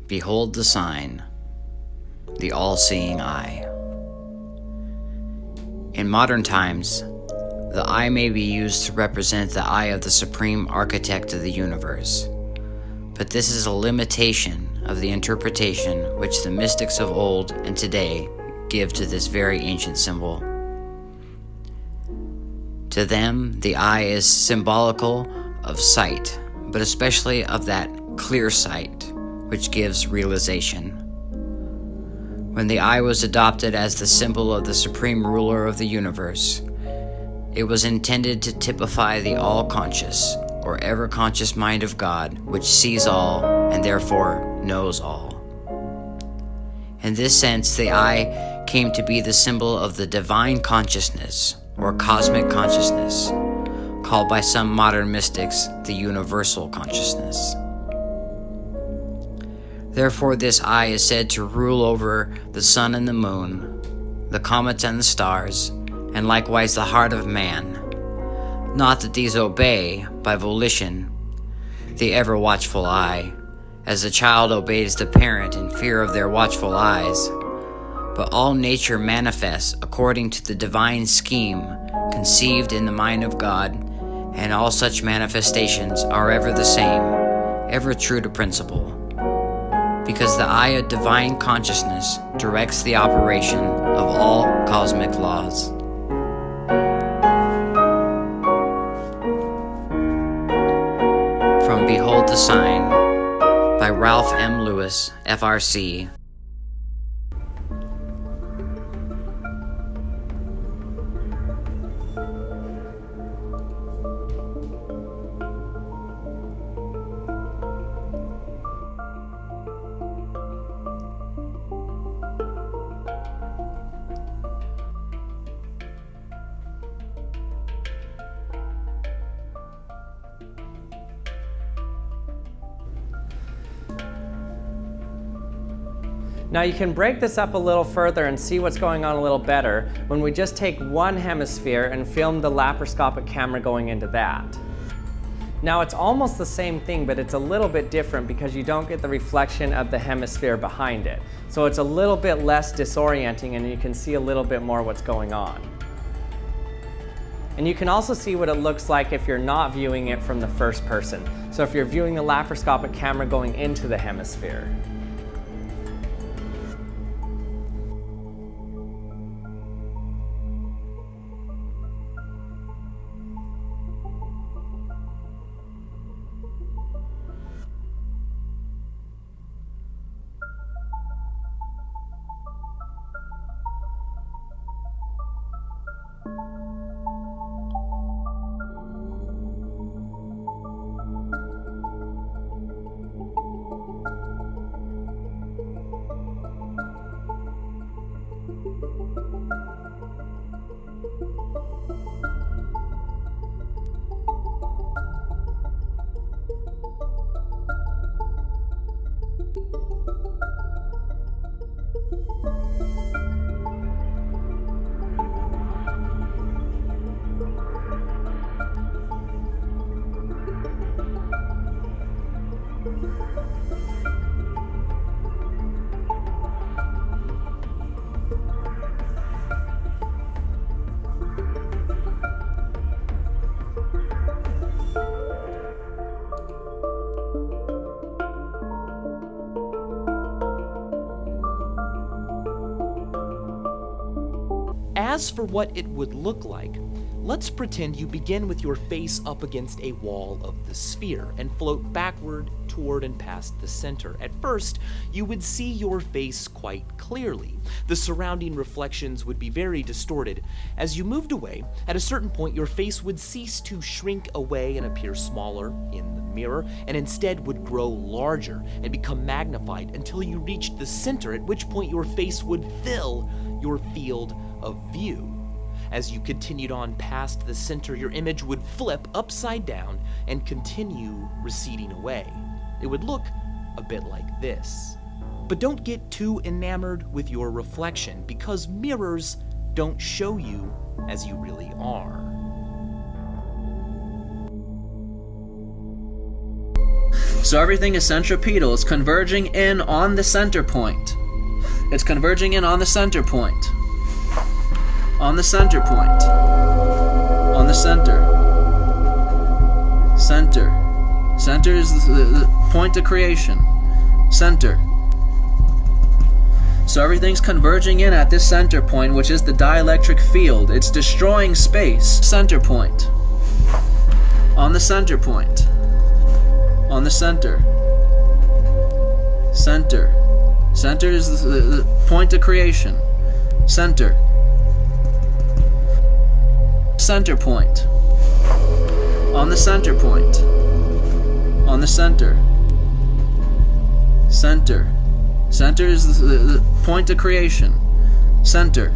Behold the sign, the all-seeing eye. In modern times, the eye may be used to represent the eye of the supreme architect of the universe, but this is a limitation of the interpretation which the mystics of old and today give to this very ancient symbol. To them, the eye is symbolical of sight, but especially of that clear sight which gives realization. When the eye was adopted as the symbol of the supreme ruler of the universe, it was intended to typify the all-conscious or ever-conscious mind of God, which sees all and therefore knows all. In this sense, the eye came to be the symbol of the divine consciousness or cosmic consciousness, called by some modern mystics the universal consciousness. Therefore, this eye is said to rule over the sun and the moon, the comets and the stars, and likewise the heart of man. Not that these obey, by volition, the ever-watchful eye, as the child obeys the parent in fear of their watchful eyes, but all nature manifests according to the divine scheme conceived in the mind of God, and all such manifestations are ever the same, ever true to principle, because the eye of divine consciousness directs the operation of all cosmic laws. From Behold the Sign by Ralph M. Lewis, FRC. Now you can break this up a little further and see what's going on a little better when we just take one hemisphere and film the laparoscopic camera going into that. Now it's almost the same thing, but it's a little bit different because you don't get the reflection of the hemisphere behind it. So it's a little bit less disorienting and you can see a little bit more what's going on. And you can also see what it looks like if you're not viewing it from the first person. So if you're viewing the laparoscopic camera going into the hemisphere. As for what it would look like, let's pretend you begin with your face up against a wall of the sphere and float backward, toward, and past the center. At first, you would see your face quite clearly. The surrounding reflections would be very distorted. As you moved away, at a certain point your face would cease to shrink away and appear smaller in the mirror, and instead would grow larger and become magnified until you reached the center, at which point your face would fill your field of view. As you continued on past the center, your image would flip upside down and continue receding away. It would look a bit like this. But don't get too enamored with your reflection, because mirrors don't show you as you really are. So everything is centripetal. It's converging in on the center point. It's converging in on the center point. On the center point. On the center. Center. Center is the point of creation. Center. So everything's converging in at this center point, which is the dielectric field. It's destroying space. Center point. On the center point. On the center. Center. Center is the point of creation. Center. Center point. On the center point. On the center. Center. Center is the point of creation. Center.